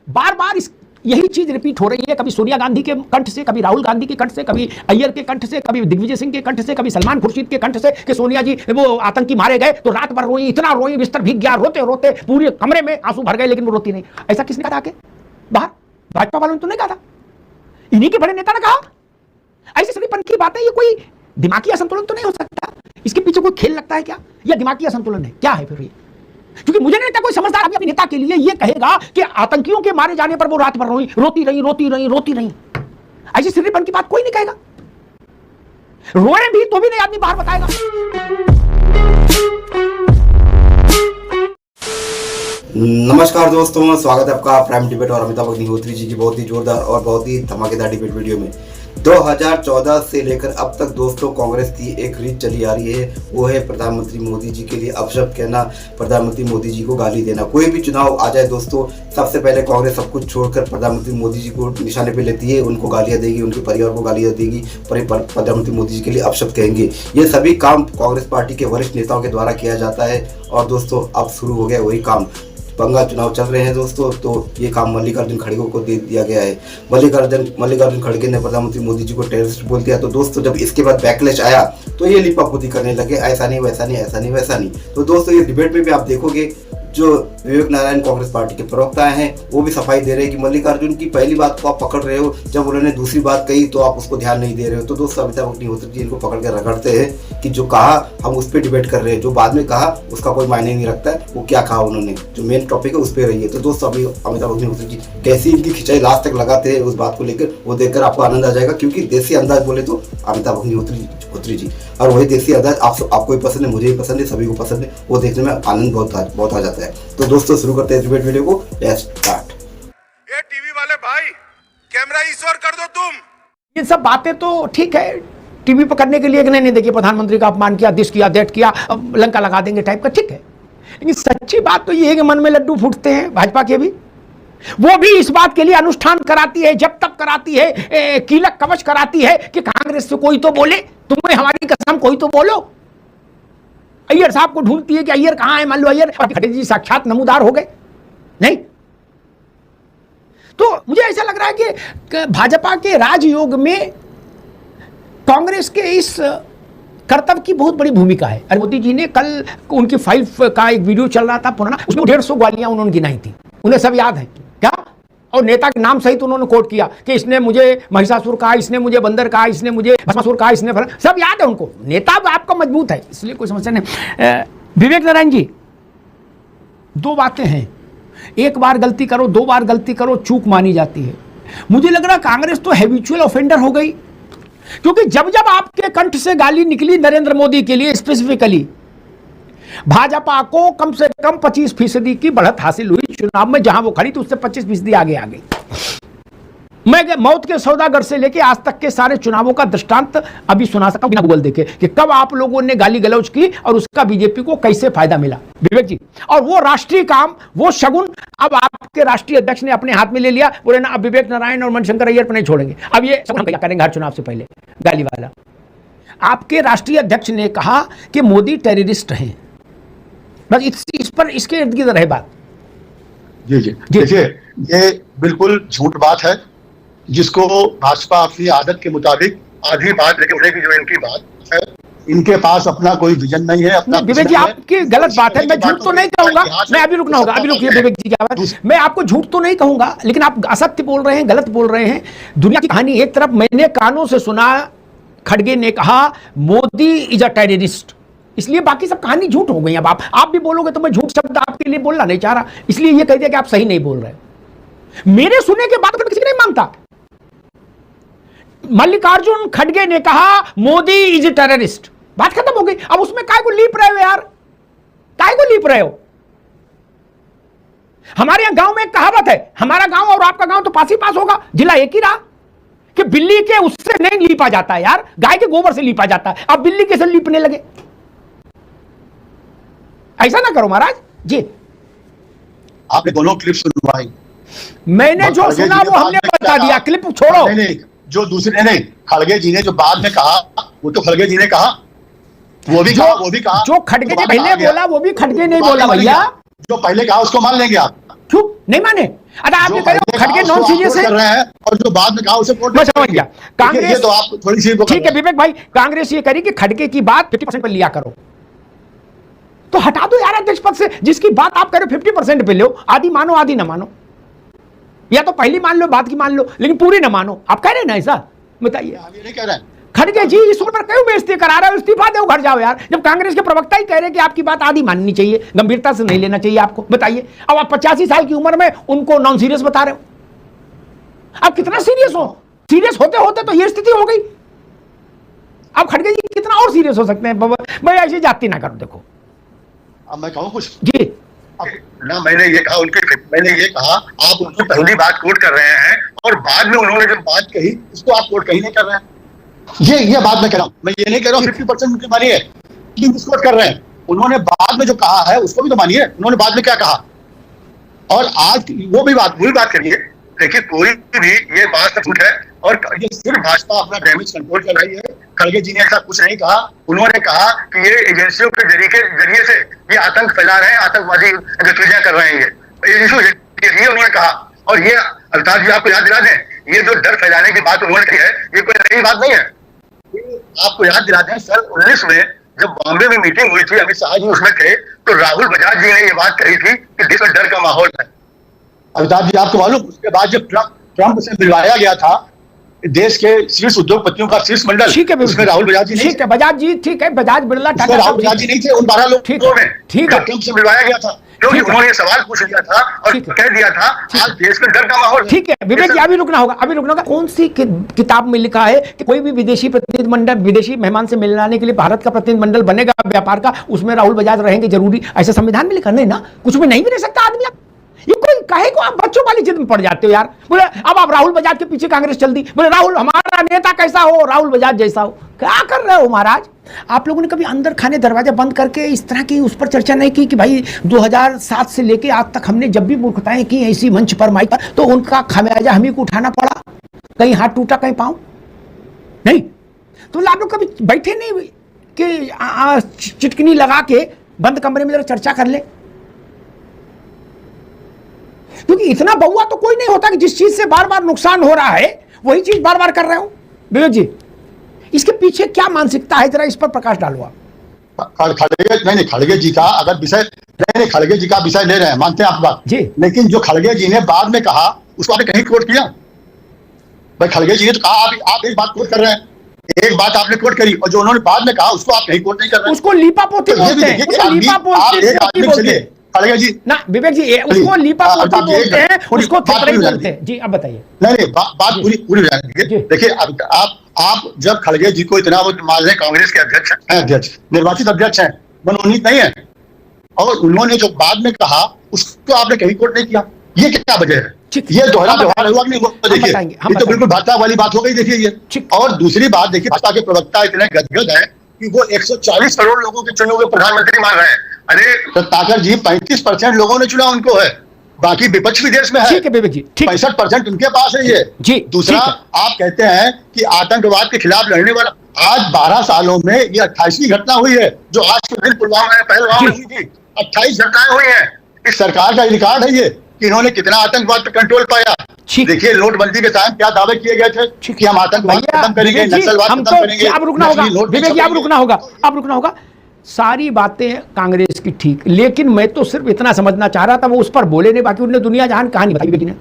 बार बार यही चीज रिपीट हो रही है, कभी सोनिया गांधी के कंठ से, कभी राहुल गांधी के कंठ से, कभी अय्यर के कंठ से, कभी दिग्विजय सिंह के कंठ से, कभी सलमान खुर्शीद के कंठ से कि सोनिया जी वो आतंकी मारे गए तो रात भर रोई, इतना रोई, बिस्तर भीग गया, रोते रोते पूरे कमरे में आंसू भर गए, लेकिन वो रोती नहीं। ऐसा किसने कहा आके बाहर? भाजपा वालों ने तो नहीं कहा था, इन्हीं के बड़े नेता ने कहा। ऐसी सड़ीपन की बात है, ये कोई दिमागी असंतुलन तो नहीं हो सकता? इसके पीछे कोई खेल लगता है क्या, या दिमागी असंतुलन है क्या है फिर ये? क्योंकि मुझे नहीं लगता कोई समझदार आदमी अपने नेता के लिए ये कहेगा कि आतंकियों के मारे जाने पर वो रात भर रोती रही। ऐसी सिर्रीपन की बात कोई नहीं कहेगा। रोए भी तो भी नहीं आदमी बाहर बताएगा। नमस्कार दोस्तों, स्वागत है आपका प्राइम डिबेट और अमिताभ अग्निहोत्री जी की बहुत ही जोरदार और बहुत ही धमाकेदार डिबेट वीडियो में। 2014 से लेकर अब तक दोस्तों कांग्रेस की एक रीत चली आ रही है, वो है प्रधानमंत्री मोदी जी के लिए अपशब्द कहना, प्रधानमंत्री मोदी जी को गाली देना। कोई भी चुनाव आ जाए दोस्तों, सबसे पहले कांग्रेस सब कुछ छोड़कर प्रधानमंत्री मोदी जी को निशाने पे लेती है, उनको गालियां देगी, उनके परिवार को गालियां देगी, प्रधानमंत्री मोदी जी के लिए अपशब्द कहेंगे। ये सभी काम कांग्रेस पार्टी के वरिष्ठ नेताओं के द्वारा किया जाता है और दोस्तों अब शुरू हो गया वही काम। बंगाल चुनाव चल रहे हैं दोस्तों, तो ये काम मल्लिकार्जुन खड़गे को दे दिया गया है। मल्लिकार्जुन खड़गे ने प्रधानमंत्री मोदी जी को टेररिस्ट बोल दिया। तो दोस्तों जब इसके बाद बैकलैश आया तो ये लिपापोती करने लगे, ऐसा नहीं वैसा नहीं, ऐसा नहीं वैसा नहीं। तो दोस्तों ये डिबेट में भी आप देखोगे जो विवेक नारायण कांग्रेस पार्टी के प्रवक्ता हैं वो भी सफाई दे रहे हैं कि मल्लिकार्जुन की पहली बात को आप पकड़ रहे हो, जब उन्होंने दूसरी बात कही तो आप उसको ध्यान नहीं दे रहे हो। तो दोस्तों अमिताभ अग्निहोत्री जी इनको पकड़ के रगड़ते हैं कि जो कहा हम उस पर डिबेट कर रहे हैं, जो बाद में कहा उसका कोई मायने नहीं रखता है, वो क्या कहा उन्होंने, जो मेन टॉपिक है उस पर रही है। तो दोस्तों अभी अमिताभ अग्निहोत्री जी कैसी इनकी खिंचाई लास्ट तक लगाते हैं उस बात को लेकर, वो देखकर आपको आनंद आ जाएगा। क्योंकि देसी अंदाज बोले तो अमिताभ अग्निहोत्री जी, और वही देसी अंदाज आपको भी पसंद है, मुझे भी पसंद है, सभी को पसंद है, वो देखने में आनंद बहुत आ जाता है। तो दोस्तों शुरू करते हैं डिबेट वीडियो को, लेट्स स्टार्ट। ये टीवी वाले भाई कैमरा ईश्वर कर दो तुम। ये सब बातें तो ठीक है, टीवी पर करने के लिए नहीं देखिए प्रधानमंत्री का अपमान किया, दिस किया, दैट किया, लंका लगा देंगे टाइप का, ठीक है। लेकिन सच्ची बात तो ये है कि मन में लड्डू फूटते हैं भाजपा के भी। वो भी इस बात के लिए अनुष्ठान कराती है, जब तक कराती है, कीलक कवच कराती है कि कांग्रेस से कोई तो बोले, तुम्हें हमारी कसम कोई तो बोलो। अय्यर साहब को ढूंढती है कि अय्यर कहां है, मान लो अय्यर खड़गे जी साक्षात नमूदार हो गए नहीं। तो मुझे ऐसा लग रहा है कि भाजपा के राजयोग में कांग्रेस के इस कर्तव्य की बहुत बड़ी भूमिका है। अरे मोदी जी ने कल उनकी 5 का एक वीडियो चल रहा था पुराना, उसमें 150 गालियां उन्होंने गिनाई थी, उन्हें सब याद है क्या? और नेता के नाम सहित उन्होंने कोट किया कि इसने मुझे महिषासुर कहा, इसने मुझे बंदर कहा, इसने मुझे भस्मासुर कहा, इसने सब याद है उनको। नेता आपका मजबूत है, इसलिए कोई समस्या नहीं। विवेक नारायण जी, 2 बातें हैं, एक बार गलती करो, 2 बार गलती करो, चूक मानी जाती है। मुझे लग रहा कांग्रेस तो हैबिचुअल ऑफेंडर हो गई, क्योंकि जब जब आपके कंठ से गाली निकली नरेंद्र मोदी के लिए स्पेसिफिकली, भाजपा को कम से कम 25% की बढ़त हासिल हुई चुनाव में, जहां वो खड़ी थी उससे 25% आगे आ गई। मैं मौत के सौदागर से लेके आज तक के सारे चुनावों का दृष्टांत अभी सुना सकता हूं बिना गूगल देखे कि कब आप लोगों ने गाली गलौज की और उसका बीजेपी को कैसे फायदा मिला, विवेक जी। और वो राष्ट्रीय काम, वो शगुन अब आपके राष्ट्रीय अध्यक्ष ने अपने हाथ में ले लिया, बोले ना अब विवेक नारायण और मणिशंकर अय्यर पर नहीं छोड़ेंगे, अब ये शगुन हम करेंगे हर चुनाव से पहले, गाली वाला। आपके राष्ट्रीय अध्यक्ष ने कहा कि मोदी टेररिस्ट हैं, बस इस पर इसके इर्द गिर्द रहे बात। जी जी देखिए, ये बिल्कुल झूठ बात है, जिसको भाजपा अपनी आदत के मुताबिक आधी बात लेके उड़ेगी। जो इनकी बात है, इनके पास अपना कोई विजन नहीं है, अपना विवेक जी आपकी गलत बात है, मैं झूठ तो नहीं कहूंगा, मैं अभी रुकना होगा, अभी रुकिए विवेक जी क्या बात, मैं आपको झूठ तो नहीं कहूंगा, लेकिन आप असत्य बोल रहे हैं, गलत बोल रहे हैं। दुनिया की कहानी एक तरफ, मैंने कानों से सुना खड़गे ने कहा मोदी इज अ टेररिस्ट, इसलिए बाकी सब कहानी झूठ हो गई। अब आप भी बोलोगे तो मैं झूठ शब्द आपके लिए बोलना नहीं चाह रहा, इसलिए ये कह दिया कि आप सही नहीं बोल रहे। मेरे सुनने के बाद किसी नहीं मानता। मल्लिकार्जुन खड़गे ने कहा मोदी इज ए टेररिस्ट, बात खत्म हो गई। अब उसमें काय को लीप रहे हो यार, काय को लीप रहे हो? हमारे यहां गांव में एक कहावत है, हमारा गांव और आपका गांव तो पास ही पास होगा, जिला एक ही रहा, कि बिल्ली के उससे नहीं लीपा जाता है यार, गाय के गोबर से लीपा जाता है। अब बिल्ली कैसे लीपने लगे? ऐसा ना करो महाराज जी। आपने दोनों क्लिप सुनवाई, मैंने जो सुना वो हमने बता दिया, क्लिप छोड़ो। नहीं, जो दूसरे नहीं, खड़गे जी ने जो बाद में कहा वो तो खड़गे जी ने कहा, वो भी कहा, जो खड़गे ने पहले बोला वो भी खड़गे नहीं बोला भैया, जो पहले कहा उसको मान लेंगे आप? क्यों नहीं माने। अच्छा आप जो ये कह रहे हो पहले खड़गे कहा नॉन उसको सीरियस आप है, कर रहे हैं और जो बाद में कहा उसे कोर्ट मैं समझ गया। कांग्रेस, ये तो आप थोड़ी सी ठीक है विवेक भाई, कांग्रेस ये करी कि खड़गे की बात 50% पर लिया करो, तो हटा दो यार अध्यक्ष पद से। जिसकी बात आप कह रहे हो 50% पे लो, आधी मानो आधी ना मानो, या तो पहली मान लो बाद की मान लो, लेकिन पूरी ना मानो। आप कह रहे हैं ना ऐसा, बताइए। हम ये नहीं कह रहे हैं। खड़गे जी इस पर क्यों बेइज्जती करा रहे हो? इस्तीफा दो, घर जाओ यार। जब कांग्रेस के प्रवक्ता ही कह रहे हैं कि आपकी बात आधी माननी चाहिए, गंभीरता से नहीं लेना चाहिए आपको, बताइए। अब आप 85 साल की उम्र में उनको नॉन सीरियस बता रहे हो, आप कितना सीरियस हो? सीरियस होते होते तो ये स्थिति हो गई। अब खड़गे जी कितना और सीरियस हो सकते हैं? भाई ऐसी जाति ना करो। देखो अब मैं कहूँ कुछ जी, ना, मैंने ये कहा आप उनकी पहली बात कोट कर रहे हैं और बाद में उन्होंने जब बात कही उसको आप कोट कहीं नहीं कर रहे हैं। ये बात मैं कह रहा हूँ, मैं ये नहीं कह रहा हूँ 50% उनकी मानिए, लेकिन उसको कोट कर रहे हैं। उन्होंने बाद में जो कहा है उसको भी तो मानिए, उन्होंने बाद में क्या कहा। और आज वो भी बात करिए। देखिए कोई भी ये बात तो झूठ है और ये सिर्फ भाजपा अपना डैमेज कंट्रोल कर रही है। खड़गे जी ने ऐसा कुछ नहीं कहा। उन्होंने कहा कि ये एजेंसियों के जरिए से ये आतंक फैला रहे हैं, आतंकवादी गतिविधियां कर रहे हैं। ये उन्होंने कहा। और ये अवतार जी आपको याद दिला दें, ये जो डर फैलाने की बात उन्होंने कही है ये कोई नई बात नहीं है। आपको याद दिला दें सन 19 में जब बॉम्बे में मीटिंग हुई थी, अमित शाह जी उसमें थे, तो राहुल बजाज जी ने ये बात कही थी कि देश में डर का माहौल है। अमिताभ जी आपको मालूम, उसके बाद जब ट्रंप से मिलवाया गया था देश के शीर्ष उद्योगपतियों का शीर्ष मंडल, ठीक है, उसमें राहुल बजाज जी नहीं ठीक है, बजाज जी ठीक है, बजाज बिरला, टाटा, राहुल बजाज जी नहीं थे उन 12 लोगों में, ठीक है, ट्रंप से मिलवाया गया था, क्योंकि उन्होंने ये सवाल पूछ लिया था और कह दिया था आज देश में डर का माहौल है। ठीक है विवेक जी, अभी रुकना होगा। कौन सी किताब में लिखा है कि कोई भी विदेशी प्रतिनिधिमंडल, विदेशी मेहमान से मिलाने के लिए भारत का प्रतिनिधिमंडल बनेगा व्यापार का, उसमें राहुल बजाज रहेंगे जरूरी, ऐसा संविधान में लिखा? नहीं ना, कुछ भी नहीं भी रह सकता आदमी। आप ये कोई काहे को आप बच्चों वाली जिद में पड़ जाते हो यार? बोले अब आप राहुल बजाज के पीछे कांग्रेस चल दी, बोले राहुल हमारा नेता कैसा हो, राहुल बजाज जैसा हो। क्या कर रहे हो महाराज? आप लोगों ने कभी अंदर खाने दरवाजा बंद करके इस तरह की उस पर चर्चा नहीं की कि भाई 2007 से लेके आज तक हमने जब भी मूर्खताएं की ऐसी मंच पर माइक पर, तो उनका खामियाजा हम ही को उठाना पड़ा, कहीं हाथ टूटा कहीं पाँव नहीं। तो आप लोग कभी बैठे नहीं कि चिटकनी लगा के बंद कमरे में जरा चर्चा कर ले? क्योंकि इतना बउआ तो कोई नहीं होता कि जिस चीज से बार बार नुकसान हो रहा है वही चीज बार बार कर रहे हो। विवेक जी इसके पीछे क्या मानसिकता है, जरा इस पर प्रकाश डालो आप। खड़गे जी का अगर विषय नहीं, खड़गे जी का विषय ले रहे हैं, मानते हैं आप बात जी, लेकिन जो खड़गे जी ने बाद में कहा उसको आपने कहीं कोट किया? भाई खड़गे जी ने तो कहा, आप एक बात कोट कर रहे हैं, एक बात आपने कोट करी, और जो उन्होंने बाद में कहा उसको आप कहीं कोट नहीं कर रहे। उसको लीपापोती बोलते हैं, खड़गे जी ना विवेक जी, उसको लीपापोती बोलते हैं, उसको थपड़े बोलते हैं। जी अब बताइए। नहीं बात पूरी देखिए, आप जब खड़गे जी को इतना वो मान रहे कांग्रेस के अध्यक्ष निर्वाचित अध्यक्ष हैं, मनोनीत नहीं है, और उन्होंने जो बाद में कहा उसको आपने कहीं कोट नहीं किया, ये क्या वजह है? ये दोहरा व्यवहार हुआ कि नहीं? देखिए ये तो बिल्कुल भाजपा वाली बात हो गई। देखिए ये, और दूसरी बात देखिए, भाजपा के प्रवक्ता इतने गदगद हैं कि वो 140 करोड़ लोगों के चुने हुए प्रधानमंत्री मान रहे हैं। अरे रत्नाकर जी 35% लोगों ने चुना उनको है, बाकी विपक्ष भी देश में है। ठीक है विवेक जी, 65% उनके पास है ये जी। दूसरा आप कहते हैं कि आतंकवाद के खिलाफ लड़ने वाला, आज 12 सालों में ये 28वीं घटना हुई है, जो आज के दिन पुलवामा में पहलगाम में हुई थी। 28 घटनाएं हुई हैं। इस सरकार का रिकॉर्ड है ये कि इन्होंने कितना आतंकवाद पर कंट्रोल पाया। देखिए नोटबंदी के टाइम क्या दावे किए गए थे कि हम आतंकवाद खत्म करेंगे, नक्सलवाद खत्म करेंगे। अब रुकना होगा विवेक जी, अब रुकना होगा। सारी बातें कांग्रेस की ठीक, लेकिन मैं तो सिर्फ इतना समझना चाह रहा था, वो उस पर बोले नहीं, बाकी उन्होंने दुनिया जहान कहानी बताई। बेटी ने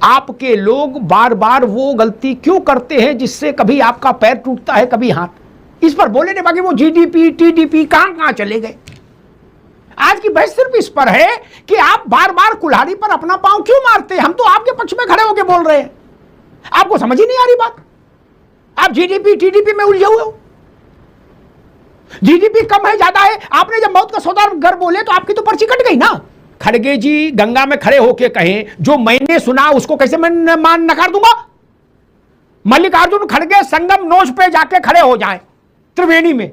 आपके लोग बार बार वो गलती क्यों करते हैं जिससे कभी आपका पैर टूटता है कभी हाथ, इस पर बोले नहीं, बाकी वो जीडीपी टीडीपी कहां चले गए। आज की बहस सिर्फ इस पर है कि आप बार बार कुल्हाड़ी पर अपना पांव क्यों मारते हैं। हम तो आपके पक्ष में खड़े होकर बोल रहे हैं, आपको समझ ही नहीं आ रही बात। आप जीडीपी टीडीपी में उलझे हुए हो। जीडीपी कम है ज्यादा है, आपने जब मौत का सौदागर बोले तो आपकी तो पर्ची कट गई ना। खड़गे जी गंगा में खड़े होके कहें जो मैंने सुना उसको कैसे मैं नकार दूंगा? मल्लिकार्जुन खड़गे संगम नोच पे जाके खड़े हो जाएं त्रिवेणी में,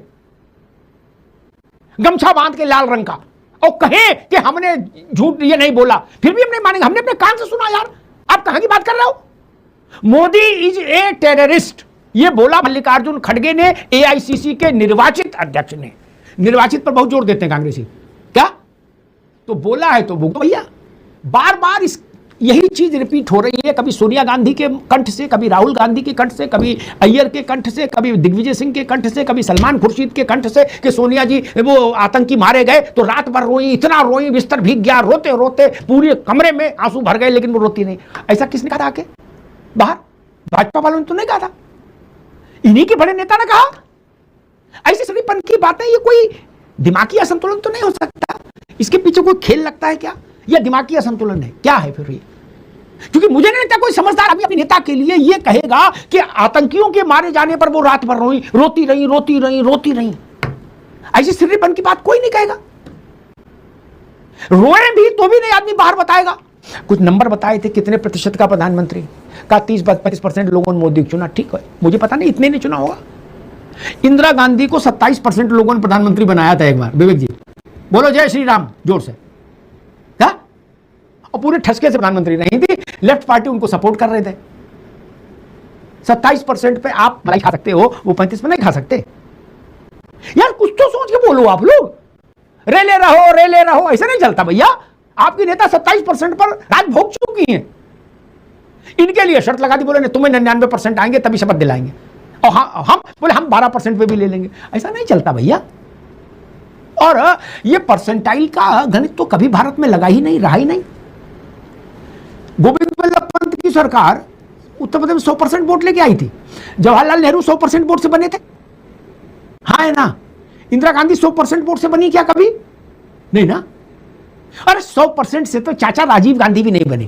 गमछा बांध के लाल रंग का, और कहें कि हमने झूठ ये नहीं बोला, फिर भी हम नहीं मानेंगे, हमने अपने कान से सुना। यार आप कहां की बात कर रहे हो? मोदी इज ए टेररिस्ट, ये बोला मल्लिकार्जुन खड़गे ने, एआईसीसी के निर्वाचित अध्यक्ष ने। निर्वाचित पर बहुत जोर देते हैं कांग्रेसी, क्या तो बोला है तो भुगतो भैया। बार बार इस यही चीज रिपीट हो रही है, कभी सोनिया गांधी के कंठ से, कभी राहुल गांधी के कंठ से, कभी अय्यर के कंठ से, कभी दिग्विजय सिंह के कंठ से, कभी सलमान खुर्शीद के कंठ से कि सोनिया जी वो आतंकी मारे गए तो रात भर रोई, इतना रोई, बिस्तर भीग गया, रोते रोते पूरे कमरे में आंसू भर गए, लेकिन वो रोती नहीं। ऐसा किसने कहा था आके बाहर? भाजपा वालों ने तो नहीं कहा था, इन्हीं के बड़े नेता ने कहा। ऐसी सड़ीपन की बातें, ये कोई दिमागी असंतुलन तो नहीं हो सकता? इसके पीछे कोई खेल लगता है क्या, या दिमागी असंतुलन है? क्या है फिर ये? क्योंकि मुझे नहीं लगता कोई समझदार आदमी अपने नेता के लिए ये कहेगा कि आतंकियों के मारे जाने पर वो रात भर रोई, रोती रही। ऐसी सड़ीपन की बात कोई नहीं कहेगा। रोए भी तो भी नहीं आदमी बाहर बताएगा। कुछ नंबर बताए थे कितने प्रतिशत का प्रधानमंत्री का, 30-35% लोगों ने मोदी को चुना। ठीक है, मुझे पता नहीं इतने नहीं चुना होगा। इंदिरा गांधी को 27% लोगों ने प्रधानमंत्री बनाया था एक बार। विवेक जी बोलो जय श्री राम जोर से। क्या? और पूरे ठसके से प्रधानमंत्री नहीं थी, लेफ्ट पार्टी उनको सपोर्ट कर रहे थे। 27% पे आप मलाई खा सकते हो, वो 35 पे नहीं खा सकते। यार कुछ तो सोच के बोलो आप लोग। रेले रहो ऐसा नहीं चलता भैया। आपकी नेता 27% पर राज भोग चुकी हैं। इनके लिए शर्त लगा दी, बोले नहीं तुम्हें 99% आएंगे तभी शपथ दिलाएंगे, और हम बोले हम 12% पे भी ले लेंगे। ऐसा नहीं चलता भैया। और ये परसेंटाइल का गणित तो कभी भारत में लगा ही नहीं, रहा ही नहीं। गोविंद वल्लभ पंत की सरकार उत्तर प्रदेश में 100% वोट लेके आई थी। जवाहरलाल नेहरू 100% वोट से बने थे, हाँ है ना? इंदिरा गांधी 100% वोट से बनी क्या कभी? नहीं ना। अरे 100% से तो चाचा राजीव गांधी भी नहीं बने।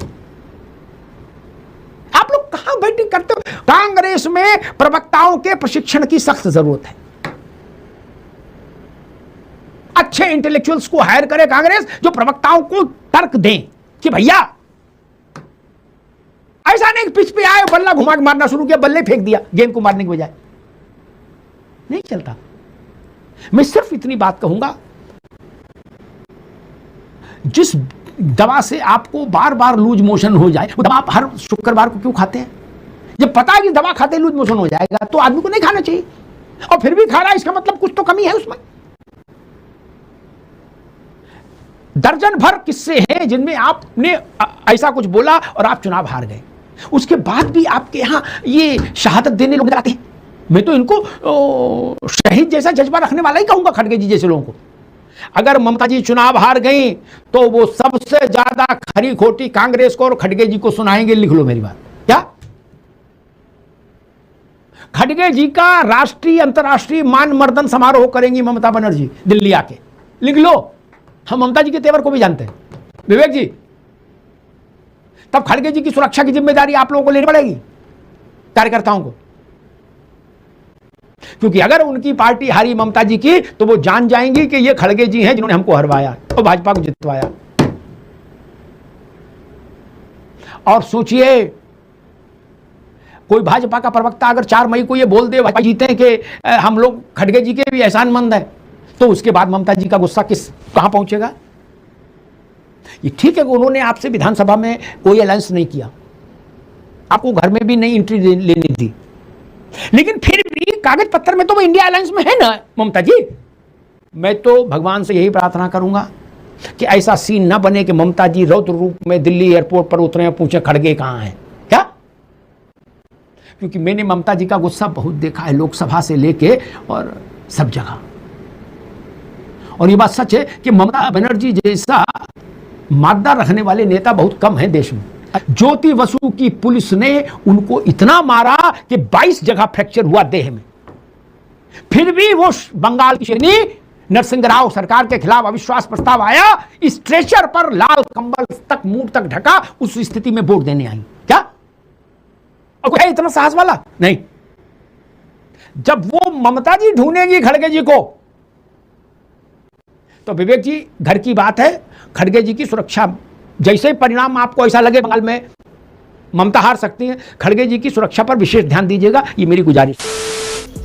आप लोग कहां बैटिंग करते हो? कांग्रेस में प्रवक्ताओं के प्रशिक्षण की सख्त जरूरत है। अच्छे इंटेलेक्चुअल्स को हायर करे कांग्रेस, जो प्रवक्ताओं को तर्क दें कि भैया ऐसा नहीं पिच पे आए बल्ला घुमा के मारना शुरू किया, बल्ले फेंक दिया गेंद को मारने के बजाय। नहीं चलता। मैं सिर्फ इतनी बात कहूंगा, जिस दवा से आपको बार बार लूज मोशन हो जाए, वो दवा आप हर शुक्रवार को क्यों खाते हैं? जब पता है कि दवा खाते लूज मोशन हो जाएगा तो आदमी को नहीं खाना चाहिए, और फिर भी खा रहा है, इसका मतलब कुछ तो कमी है उसमें। दर्जन भर किस्से हैं जिनमें आपने ऐसा कुछ बोला और आप चुनाव हार गए, उसके बाद भी आपके यहां ये शहादत देने लोग आते हैं। मैं तो इनको शहीद जैसा जज्बा रखने वाला ही कहूंगा, खड़गे जी जैसे लोगों को। अगर ममता जी चुनाव हार गई तो वो सबसे ज्यादा खरी खोटी कांग्रेस को और खड़गे जी को सुनाएंगे। लिख लो मेरी बात। क्या? खड़गे जी का राष्ट्रीय अंतर्राष्ट्रीय मान मर्दन समारोह करेंगी ममता बनर्जी दिल्ली आके। लिख लो। हम ममता जी के तेवर को भी जानते हैं विवेक जी। तब खड़गे जी की सुरक्षा की जिम्मेदारी आप लोगों को लेनी पड़ेगी, कार्यकर्ताओं को। क्योंकि अगर उनकी पार्टी हारी ममता जी की तो वो जान जाएंगी कि ये खड़गे जी हैं जिन्होंने हमको हरवाया और भाजपा को जितवाया। और सोचिए, कोई भाजपा का प्रवक्ता अगर 4 मई को ये बोल दे भाजपा जीते कि हम लोग खड़गे जी के भी एहसानमंद हैं, तो उसके बाद ममता जी का गुस्सा कहां पहुंचेगा? ये ठीक है कि उन्होंने आपसे विधानसभा में कोई अलायंस नहीं किया, आपको घर में भी नहीं एंट्री लेनी थी, लेकिन फिर भी कागज पत्तर में तो वो इंडिया अलायंस में है ना ममता जी। मैं तो भगवान से यही प्रार्थना करूंगा कि ऐसा सीन ना बने कि ममता जी रौद्र रूप में दिल्ली एयरपोर्ट पर उतरे और पूछे खड़गे कहां हैं। क्या? क्योंकि मैंने ममता जी का गुस्सा बहुत देखा है, लोकसभा से लेके और सब जगह। और ये बात सच है कि ममता बनर्जी जैसा मादा रखने वाले नेता बहुत कम हैं देश में। ज्योति बसु की पुलिस ने उनको इतना मारा कि 22 जगह फ्रैक्चर हुआ देह में, फिर भी वो बंगाल की शेरनी नरसिंह राव सरकार के खिलाफ अविश्वास प्रस्ताव आया, स्ट्रेचर पर लाल कंबल तक मुंह तक ढका, उस स्थिति में वोट देने आई। क्या? और कोई इतना साहस वाला नहीं। जब वो ममता जी ढूंढेंगी खड़गे जी को, तो विवेक जी घर की बात है, खड़गे जी की सुरक्षा, जैसे परिणाम आपको ऐसा लगे बंगाल में ममता हार सकती है, खड़गे जी की सुरक्षा पर विशेष ध्यान दीजिएगा, ये मेरी गुजारिश।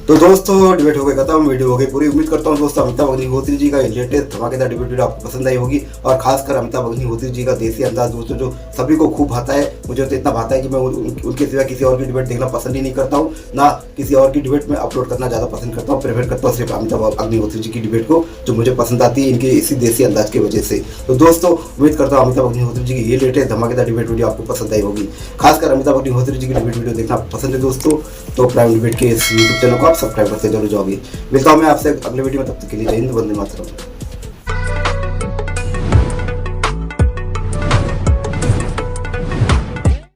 तो दोस्तों डिबेट हो गई खत्म, वीडियो हो गई पूरी। उम्मीद करता हूँ दोस्तों अमिताभ अग्निहोत्री जी का लेटेस्ट धमाकेदार डिबेट वीडियो आपको पसंद आई होगी, और खासकर अमिताभ अग्निहोत्री जी का देसी अंदाज दोस्तों जो सभी को खूब भाता है। मुझे तो इतना भाता है कि मैं उनके सिवा किसी और की डिबेट देखना पसंद ही नहीं करता हूँ, ना किसी और की डिबेट में अपलोड करना ज़्यादा पसंद करता हूँ। प्रेफर करता हूँ सिर्फ अमिताभ अग्निहोत्री जी की डिबेट को, जो मुझे पसंद आती है इनके इसी देसी अंदाज की वजह से। तो दोस्तों उम्मीद करता हूँ अमिताभ अग्निहोत्री जी की ये लेटेस्ट धमाकेदार डिबेट वीडियो आपको पसंद आई होगी। खासकर अमिताभ अग्निहोत्री जी की डिबेट वीडियो देखना पसंद है दोस्तों, तो प्राइम डिबेट के इस यूट्यूब चैनल को आप सब्सक्राइब करते जरूर जाओगे। मिलता हूँ मैं आपसे अगले वीडियो में, तब तक के लिए जय हिंद, वंदे मातरम।